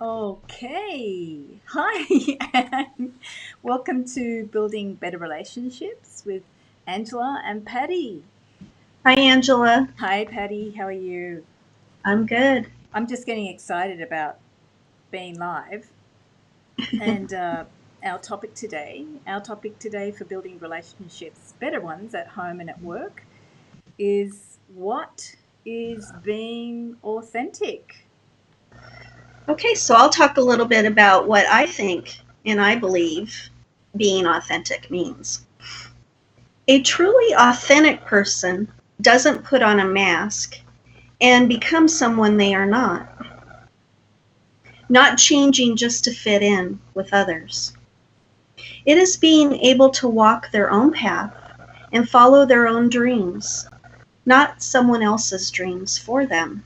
Okay. Hi, and welcome to Building Better Relationships with Angela and Patty. Hi, Angela. Hi, Patty. How are you? I'm good. I'm just getting excited about being live and our topic today for building relationships, better ones at home and at work, is what is being authentic? Okay, so I'll talk a little bit about what I think and I believe being authentic means. A truly authentic person doesn't put on a mask and become someone they are not changing just to fit in with others. It is being able to walk their own path and follow their own dreams, not someone else's dreams for them.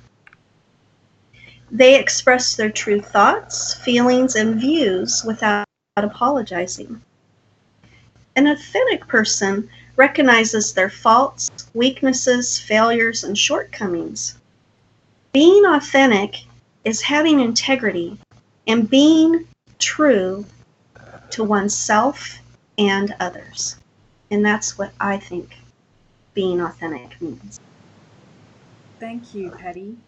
They express their true thoughts, feelings, and views without apologizing. An authentic person recognizes their faults, weaknesses, failures, and shortcomings. Being authentic is having integrity and being true to oneself and others. And that's what I think being authentic means. Thank you, Patty.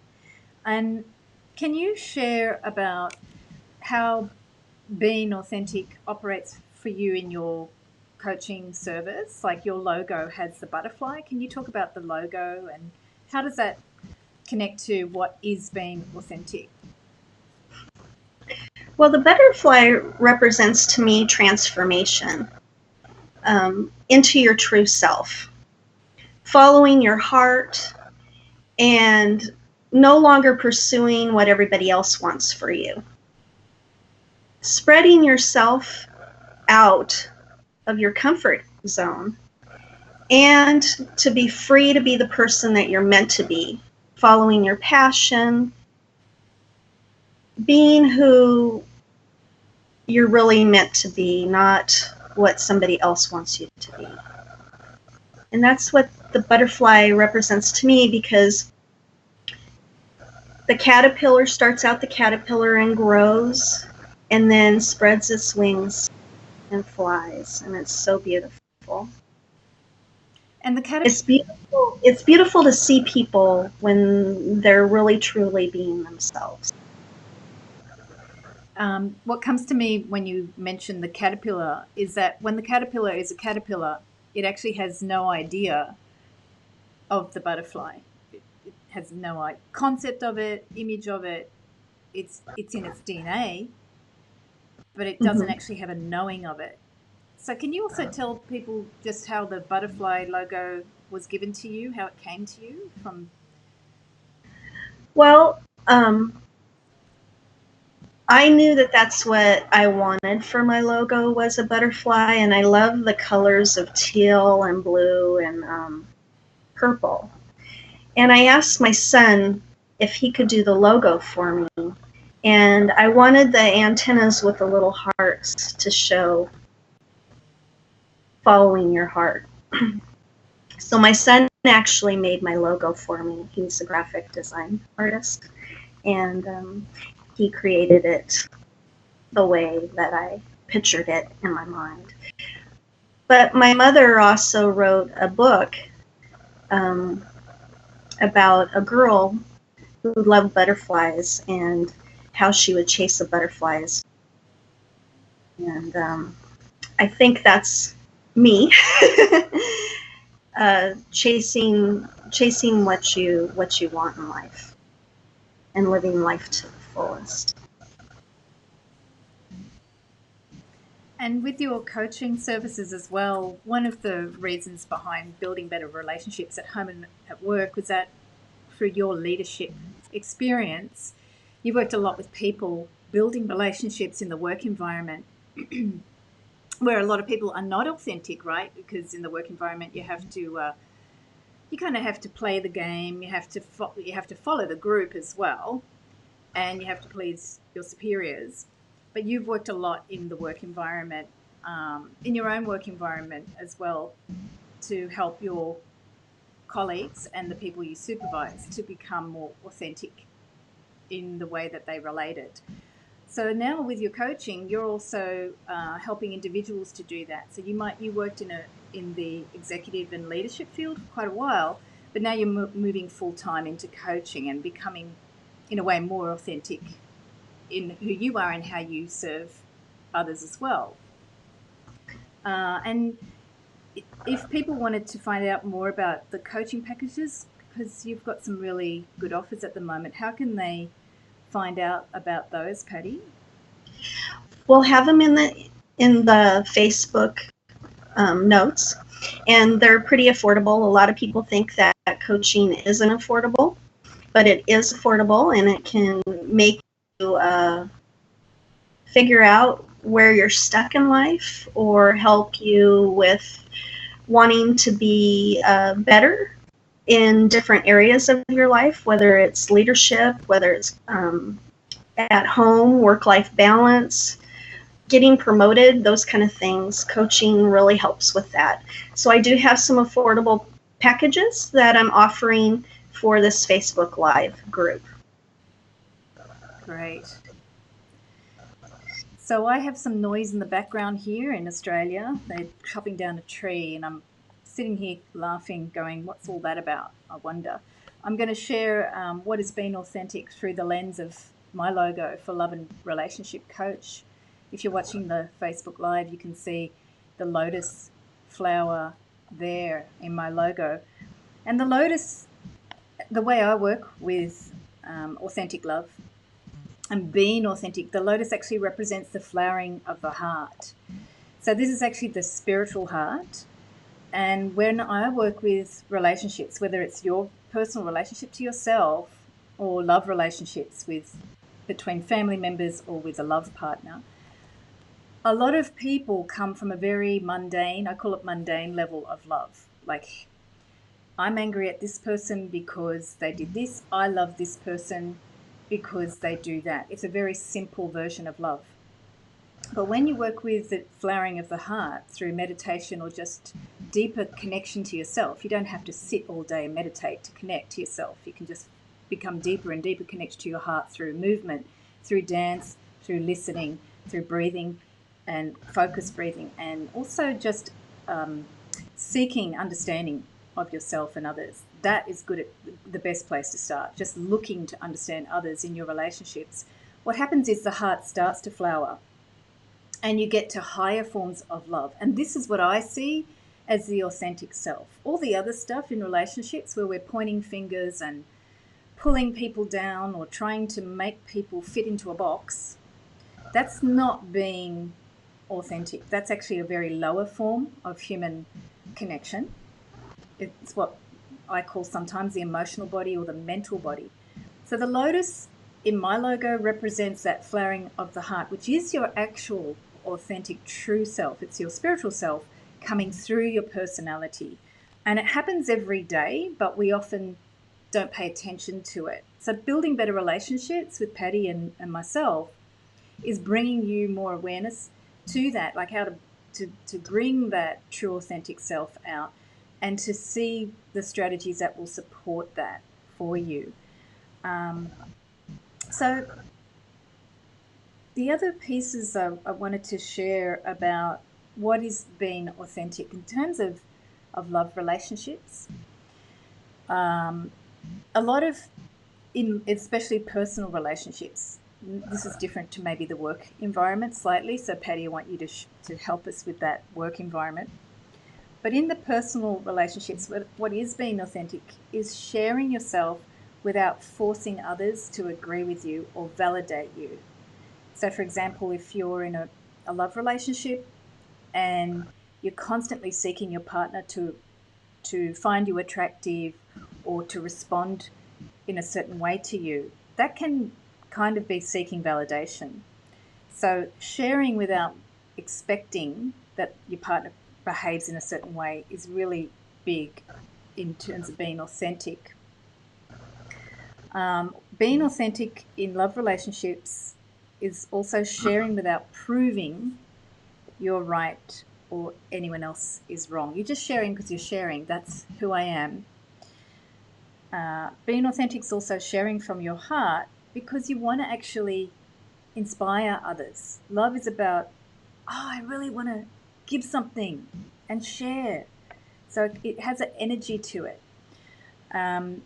And can you share about how being authentic operates for you in your coaching service? Like your logo has the butterfly. Can you talk about the logo and how does that connect to what is being authentic? Well, the butterfly represents to me transformation into your true self, following your heart, and no longer pursuing what everybody else wants for you. Spreading yourself out of your comfort zone and to be free to be the person that you're meant to be, following your passion, being who you're really meant to be, not what somebody else wants you to be. And that's what the butterfly represents to me, because the caterpillar starts out the caterpillar and grows and then spreads its wings and flies, and it's so beautiful. And the It's beautiful. It's beautiful to see people when they're really truly being themselves. what comes to me when you mention the caterpillar is that when the caterpillar is a caterpillar, it actually has no idea of the butterfly. It has no concept of it, image of it. It's in its DNA, but it doesn't Hmm. actually have a knowing of it. So can you also tell people just how the butterfly logo was given to you, how it came to you from? Well, I knew that that's what I wanted for my logo, was a butterfly, and I love the colors of teal and blue and purple. And I asked my son if he could do the logo for me, and I wanted the antennas with the little hearts to show following your heart. So my son actually made my logo for me. He's a graphic design artist, and he created it the way that I pictured it in my mind. But my mother also wrote a book um, about a girl who loved butterflies and how she would chase the butterflies. And I think that's me, chasing what you want in life and living life to the fullest. And with your coaching services as well, one of the reasons behind building better relationships at home and at work was that through your leadership experience, you worked a lot with people building relationships in the work environment where a lot of people are not authentic, right? Because in the work environment, you kind of have to play the game. You have to follow the group as well, and you have to please your superiors. But you've worked a lot in the work environment, in your own work environment as well, to help your colleagues and the people you supervise to become more authentic in the way that they related. So now with your coaching, you're also helping individuals to do that. So you worked in the executive and leadership field for quite a while, but now you're moving full time into coaching and becoming, in a way, more authentic in who you are and how you serve others as well. And if people wanted to find out more about the coaching packages, because you've got some really good offers at the moment, how can they find out about those, Patti? We'll have them in the Facebook notes, and they're pretty affordable. A lot of people think that coaching isn't affordable, but it is affordable, and it can make you figure out where you're stuck in life or help you with wanting to be better in different areas of your life, whether it's leadership, whether it's at home, work-life balance, getting promoted, those kind of things. Coaching really helps with that. So I do have some affordable packages that I'm offering for this Facebook Live group. Great. So I have some noise in the background here in Australia. They're chopping down a tree, and I'm sitting here laughing, going, what's all that about? I wonder. I'm going to share what has been authentic through the lens of my logo for Love and Relationship Coach. If you're watching the Facebook Live, you can see the lotus flower there in my logo. And the lotus, the way I work with authentic love and being authentic, the lotus actually represents the flowering of the heart. So this is actually the spiritual heart. And when I work with relationships, whether it's your personal relationship to yourself or love relationships with between family members or with a love partner, a lot of people come from a very mundane, I call it mundane level of love. Like, I'm angry at this person because they did this. I love this person because they do that. It's a very simple version of love. But when you work with the flowering of the heart through meditation or just deeper connection to yourself, you don't have to sit all day and meditate to connect to yourself. You can just become deeper and deeper connected to your heart through movement, through dance, through listening, through breathing and focused breathing, and also just seeking understanding of yourself and others. That is good at the best place to start, just looking to understand others in your relationships. What happens is the heart starts to flower and you get to higher forms of love. And this is what I see as the authentic self. All the other stuff in relationships where we're pointing fingers and pulling people down or trying to make people fit into a box, that's not being authentic. That's actually a very lower form of human connection. It's what I call sometimes the emotional body or the mental body. So the lotus in my logo represents that flowering of the heart, which is your actual authentic true self. It's your spiritual self coming through your personality. And it happens every day, but we often don't pay attention to it. So building better relationships with Patti and myself is bringing you more awareness to that, like how to bring that true authentic self out and to see the strategies that will support that for you. So the other pieces I wanted to share about what is being authentic in terms of love relationships. A lot of, in especially personal relationships, this is different to maybe the work environment slightly. So Patti, I want you to help us with that work environment. But in the personal relationships, what is being authentic is sharing yourself without forcing others to agree with you or validate you. So, for example, if you're in a love relationship and you're constantly seeking your partner to find you attractive or to respond in a certain way to you, that can kind of be seeking validation. So, sharing without expecting that your partner behaves in a certain way is really big in terms of being authentic. Being authentic in love relationships is also sharing without proving you're right or anyone else is wrong. You're just sharing because you're sharing. That's who I am. Being authentic is also sharing from your heart because you want to actually inspire others. Love is about, I really want to give something and share. So it has an energy to it. And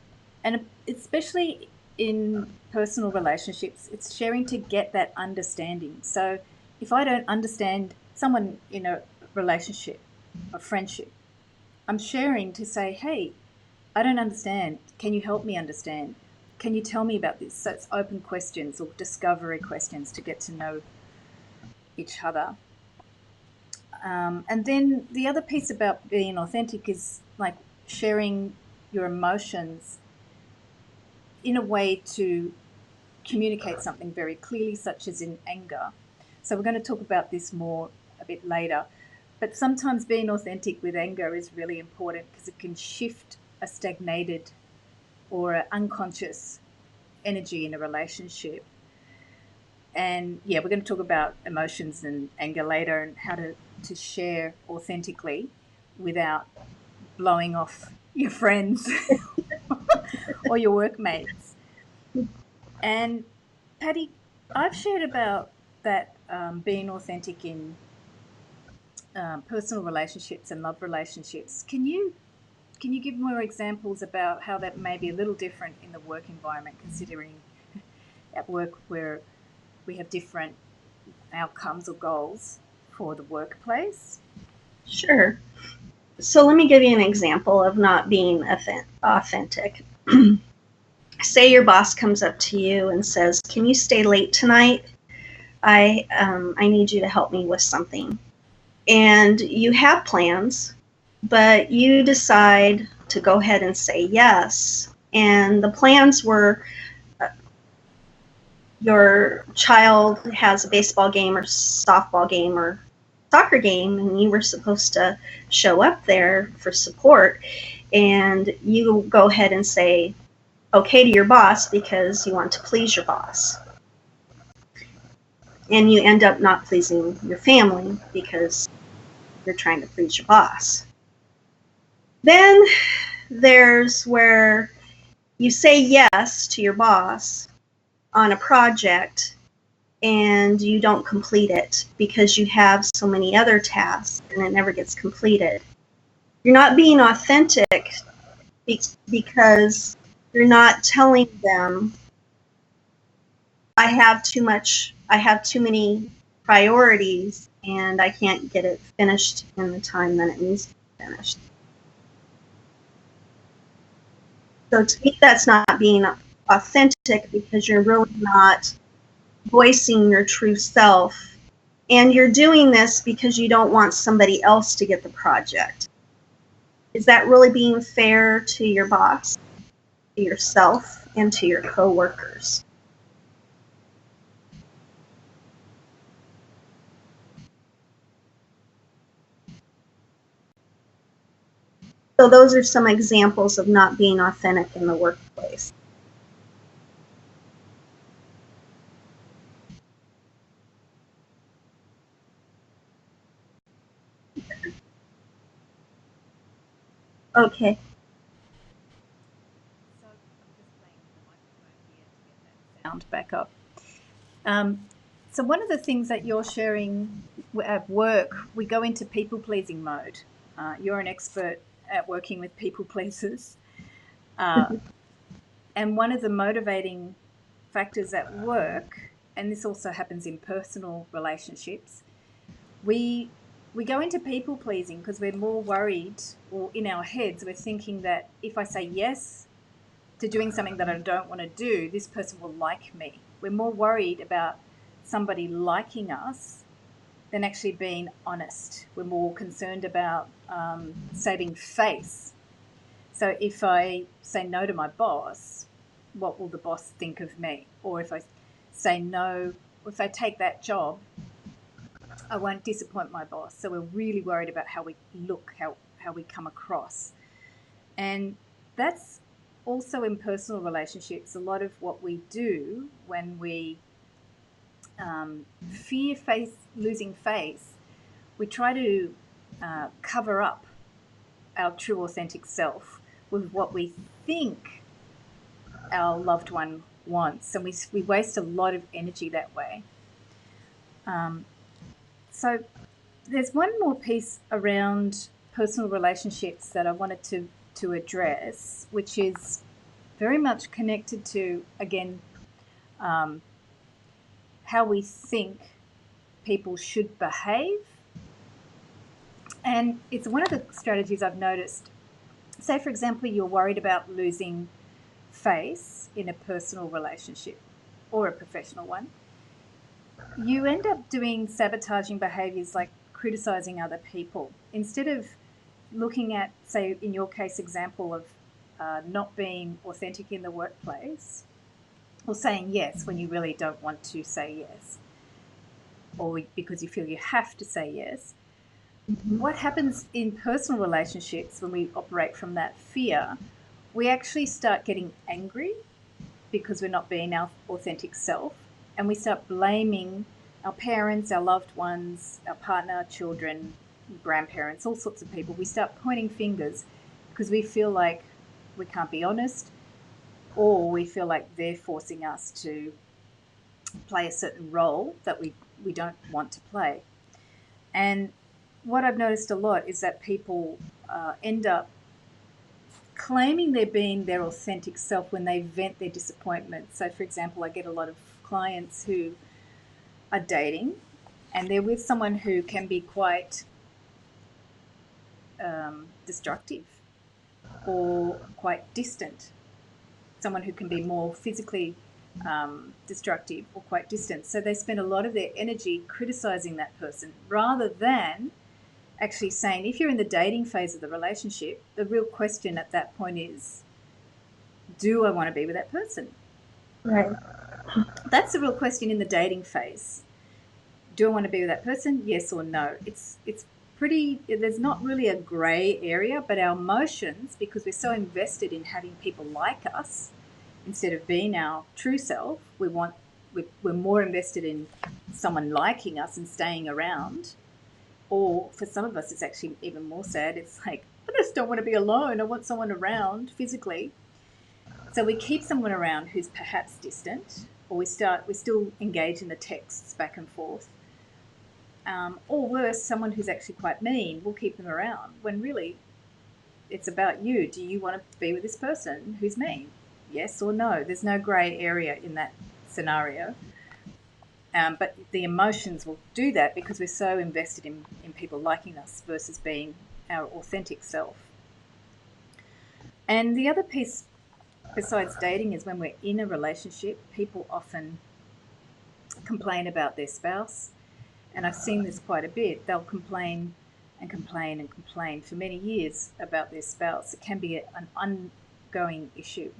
especially in personal relationships, it's sharing to get that understanding. So if I don't understand someone in a relationship, a friendship, I'm sharing to say, hey, I don't understand. Can you help me understand? Can you tell me about this? So it's open questions or discovery questions to get to know each other. And then the other piece about being authentic is like sharing your emotions in a way to communicate something very clearly, such as in anger. So we're going to talk about this more a bit later. But sometimes being authentic with anger is really important because it can shift a stagnated or an unconscious energy in a relationship. And yeah, we're going to talk about emotions and anger later and how to share authentically without blowing off your friends or your workmates. And Patti, I've shared about that being authentic in personal relationships and love relationships. Can you give more examples about how that may be a little different in the work environment, considering at work where we have different outcomes or goals for the workplace? Sure. So let me give you an example of not being authentic. Say your boss comes up to you and says, "Can you stay late tonight? I need you to help me with something." And you have plans, but you decide to go ahead and say yes. And the plans were your child has a baseball game or softball game or soccer game, and you were supposed to show up there for support. And you go ahead and say okay to your boss because you want to please your boss. And you end up not pleasing your family because you're trying to please your boss. Then there's where you say yes to your boss on a project and you don't complete it because you have so many other tasks and it never gets completed. You're not being authentic because you're not telling them, I have too many priorities and I can't get it finished in the time that it needs to be finished. So to me, that's not being authentic because you're really not voicing your true self. And you're doing this because you don't want somebody else to get the project. Is that really being fair to your boss, to yourself, and to your coworkers? So those are some examples of not being authentic in the workplace. Okay. So I'm just playing with the microphone here to get that sound back up. So one of the things that you're sharing at work, we go into people pleasing mode. You're an expert at working with people pleasers. And one of the motivating factors at work, and this also happens in personal relationships, we go into people pleasing because we're more worried, or in our heads we're thinking that if I say yes to doing something that I don't want to do, this person will like me. We're more worried about somebody liking us than actually being honest. We're more concerned about saving face. So if I say no to my boss, what will the boss think of me? Or if I say no, if I take that job, I won't disappoint my boss. So we're really worried about how we look, how we come across. And that's also in personal relationships. A lot of what we do when we fear losing face, we try to cover up our true authentic self with what we think our loved one wants. And we waste a lot of energy that way. So there's one more piece around personal relationships that I wanted to address, which is very much connected to, again, how we think people should behave. And it's one of the strategies I've noticed. Say, for example, you're worried about losing face in a personal relationship or a professional one. You end up doing sabotaging behaviors like criticizing other people instead of looking at, say, in your case example of not being authentic in the workplace or saying yes when you really don't want to say yes, or because you feel you have to say yes. What happens in personal relationships when we operate from that fear? We actually start getting angry because we're not being our authentic self, and we start blaming our parents, our loved ones, our partner, our children, grandparents, all sorts of people. We start pointing fingers because we feel like we can't be honest, or we feel like they're forcing us to play a certain role that we don't want to play. And what I've noticed a lot is that people end up claiming they're being their authentic self when they vent their disappointment. So, for example, I get a lot of clients who are dating and they're with someone who can be quite destructive or quite distant, someone who can be more physically destructive or quite distant. So they spend a lot of their energy criticizing that person rather than actually saying, if you're in the dating phase of the relationship, the real question at that point is, do I want to be with that person? Right. That's the real question in the dating phase. Do I want to be with that person? Yes or no. It's pretty, there's not really a gray area, but our emotions, because we're so invested in having people like us instead of being our true self, we're more invested in someone liking us and staying around. Or for some of us, it's actually even more sad. It's like, I just don't want to be alone. I want someone around physically. So we keep someone around who's perhaps distant, or we still engage in the texts back and forth. Or worse, someone who's actually quite mean, we'll keep them around when really it's about you. Do you want to be with this person who's mean? Yes or no? There's no grey area in that scenario. But the emotions will do that because we're so invested in people liking us versus being our authentic self. And the other piece, besides dating, is when we're in a relationship, people often complain about their spouse. And I've seen this quite a bit. They'll complain and complain and complain for many years about their spouse. It can be an ongoing issue.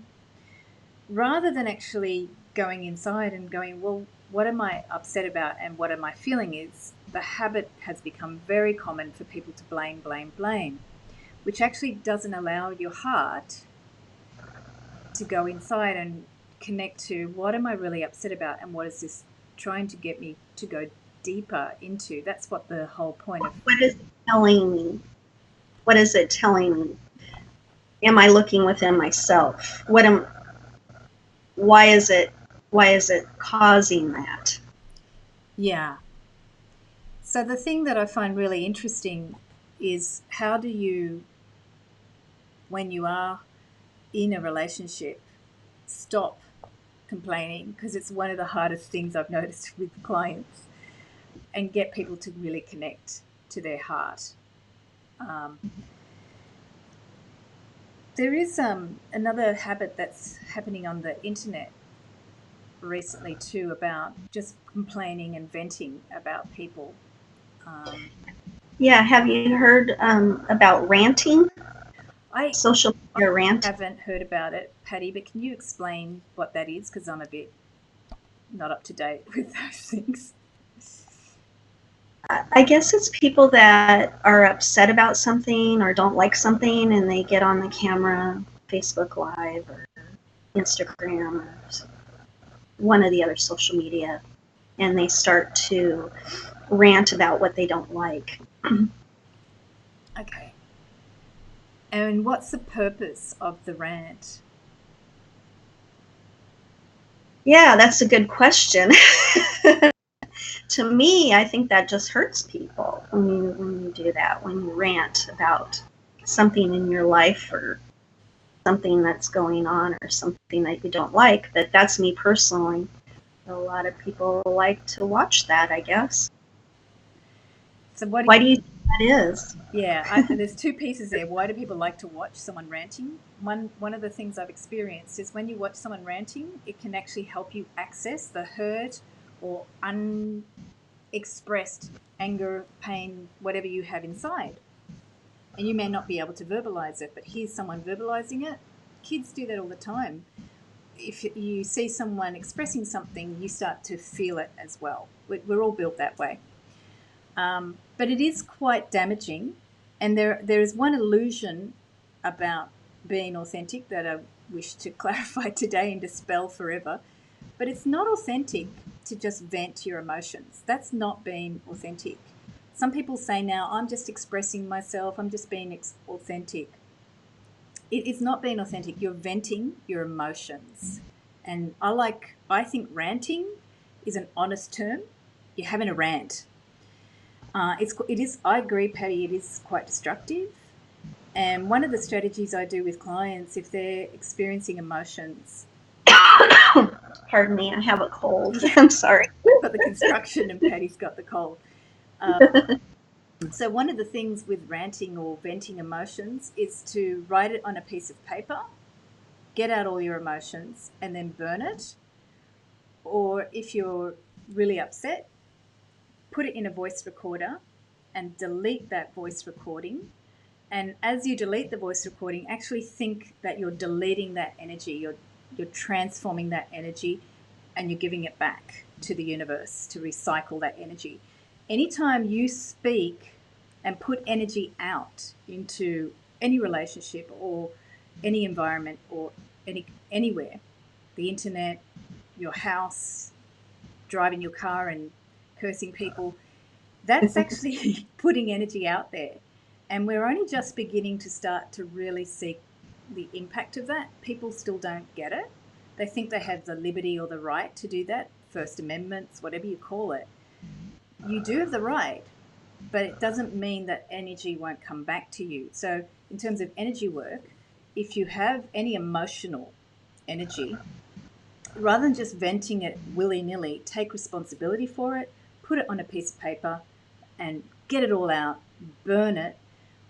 Rather than actually going inside and going, well, what am I upset about and what am I feeling, is the habit has become very common for people to blame, blame, blame, which actually doesn't allow your heart to go inside and connect to what am I really upset about and what is this trying to get me to go deeper into. That's what the whole point of. What is it telling me? What is it telling me? Am I looking within myself? Why is it causing that? Yeah. So the thing that I find really interesting is, how do you, when you are in a relationship, stop complaining? Because it's one of the hardest things I've noticed with clients, and get people to really connect to their heart. There is another habit that's happening on the internet recently too, about just complaining and venting about people. Yeah, have you heard about ranting? I Social media rant? haven't heard about it, Patti, but can you explain what that is? Because I'm a bit not up to date with those things. I guess it's people that are upset about something or don't like something, and they get on the camera, Facebook Live or Instagram or one of the other social media, and they start to rant about what they don't like. Okay. And what's the purpose of the rant? Yeah, that's a good question. to me, I think that just hurts people when you do that, when you rant about something in your life or something that's going on or something that you don't like. But that's me personally. A lot of people like to watch that, I guess. So Why do you think that is? Yeah, there's two pieces there. Why do people like to watch someone ranting? One of the things I've experienced is when you watch someone ranting, it can actually help you access the hurt or unexpressed anger, pain, whatever you have inside. And you may not be able to verbalize it, but here's someone verbalizing it. Kids do that all the time. If you see someone expressing something, you start to feel it as well. We're all built that way. But it is quite damaging. And there is one illusion about being authentic that I wish to clarify today and dispel forever. But it's not authentic to just vent your emotions. That's not being authentic. Some people say now, I'm just expressing myself, I'm just being authentic. It is not being authentic. You're venting your emotions. And I think ranting is an honest term. You're having a rant. It is. I agree, Patty. It is quite destructive. And one of the strategies I do with clients, if they're experiencing emotions, Pardon me, I have a cold. I'm sorry. I've got the construction and Patty's got the cold. So one of the things with ranting or venting emotions is to write it on a piece of paper, get out all your emotions, and then burn it. Or if you're really upset, put it in a voice recorder and delete that voice recording. And as you delete the voice recording, actually think that you're deleting that energy, you're transforming that energy, and you're giving it back to the universe to recycle that energy. Anytime you speak and put energy out into any relationship or any environment or anywhere, the internet, your house, driving your car and cursing people, that's actually putting energy out there. And we're only just beginning to start to really see the impact of that. People still don't get it. They think they have the liberty or the right to do that, First Amendments, whatever you call it. You do have the right, but it doesn't mean that energy won't come back to you. So, in terms of energy work, if you have any emotional energy, rather than just venting it willy nilly, take responsibility for it, put it on a piece of paper, and get it all out, burn it,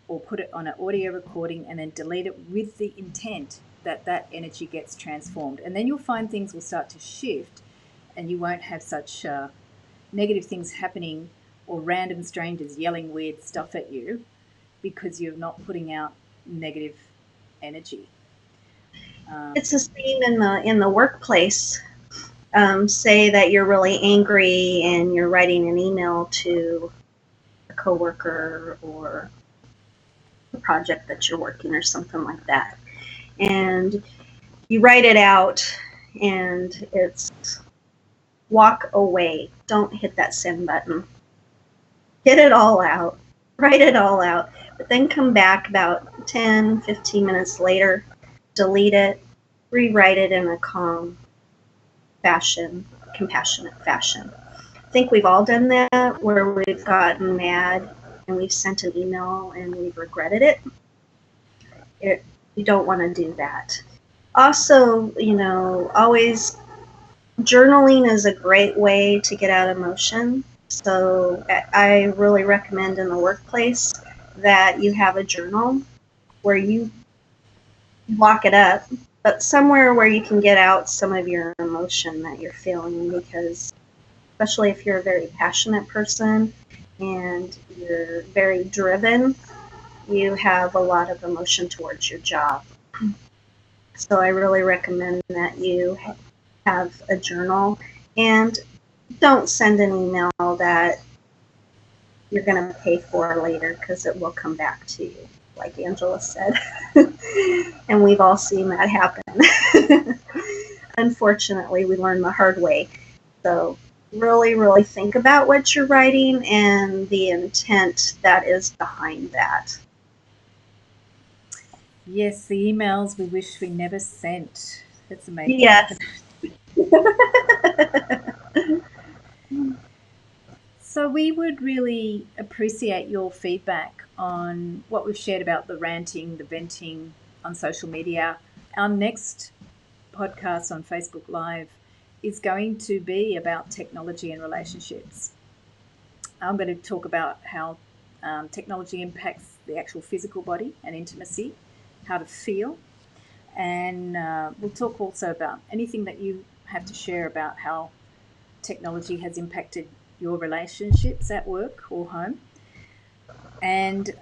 or put it on an audio recording and then delete it with the intent that that energy gets transformed. And then you'll find things will start to shift and you won't have such negative things happening or random strangers yelling weird stuff at you because you're not putting out negative energy. It's the same in the workplace. Say that you're really angry and you're writing an email to a coworker or a project that you're working or something like that, and you write it out, and it's walk away. Don't hit that send button. Get it all out. Write it all out. But then come back about 10, 15 minutes later, delete it, rewrite it in a calm fashion, compassionate fashion. I think we've all done that where we've gotten mad and we've sent an email and we've regretted it. You don't want to do that. Also, always journaling is a great way to get out emotion. So I really recommend in the workplace that you have a journal where you lock it up, but somewhere where you can get out some of your emotion that you're feeling, because especially if you're a very passionate person and you're very driven, you have a lot of emotion towards your job. So I really recommend that you have a journal, and don't send an email that you're going to pay for later, because it will come back to you, like Angela said. And we've all seen that happen. Unfortunately, we learned the hard way. So really, really think about what you're writing and the intent that is behind that. Yes, the emails we wish we never sent. That's amazing. Yes. So we would really appreciate your feedback on what we've shared about the ranting, the venting on social media. Our next podcast on Facebook Live is going to be about technology and relationships. I'm going to talk about how technology impacts the actual physical body and intimacy, how to feel, and we'll talk also about anything that you have to share about how technology has impacted your relationships at work or home. And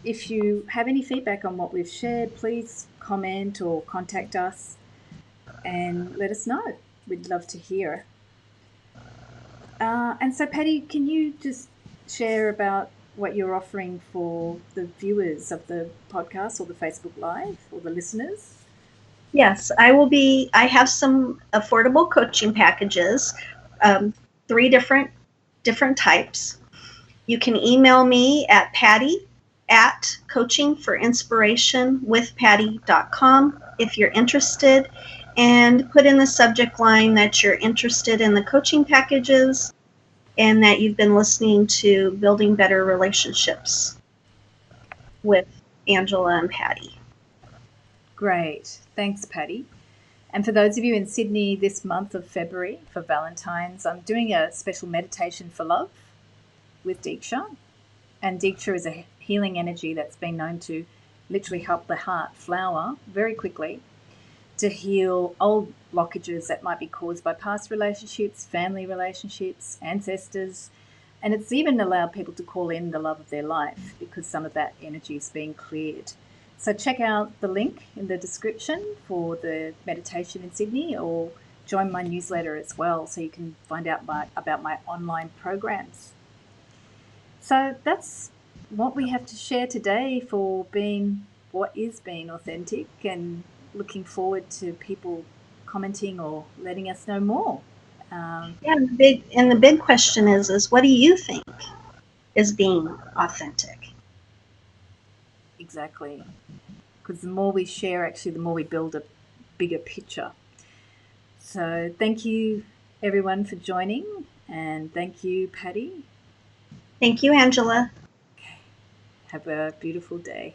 if you have any feedback on what we've shared, please comment or contact us and let us know. We'd love to hear. And so, Patti, can you just share about what you're offering for the viewers of the podcast or the Facebook Live or the listeners? Yes, I have some affordable coaching packages, um, three different types. You can email me at Patti at coachingforinspirationwithpatti.com if you're interested, and put in the subject line that you're interested in the coaching packages and that you've been listening to Building Better Relationships with Angela and Patti. Great. Thanks, Patti. And for those of you in Sydney this month of February for Valentine's, I'm doing a special meditation for love with Diksha. And Diksha is a healing energy that's been known to literally help the heart flower very quickly to heal old blockages that might be caused by past relationships, family relationships, ancestors. And it's even allowed people to call in the love of their life because some of that energy is being cleared. So check out the link in the description for the meditation in Sydney, or join my newsletter as well so you can find out about my online programs. So that's what we have to share today for being what is being authentic, and looking forward to people commenting or letting us know more. Yeah, the big question is what do you think is being authentic? Exactly. Because the more we share, actually, the more we build a bigger picture. So thank you, everyone, for joining. And thank you, Patti. Thank you, Angela. Have a beautiful day.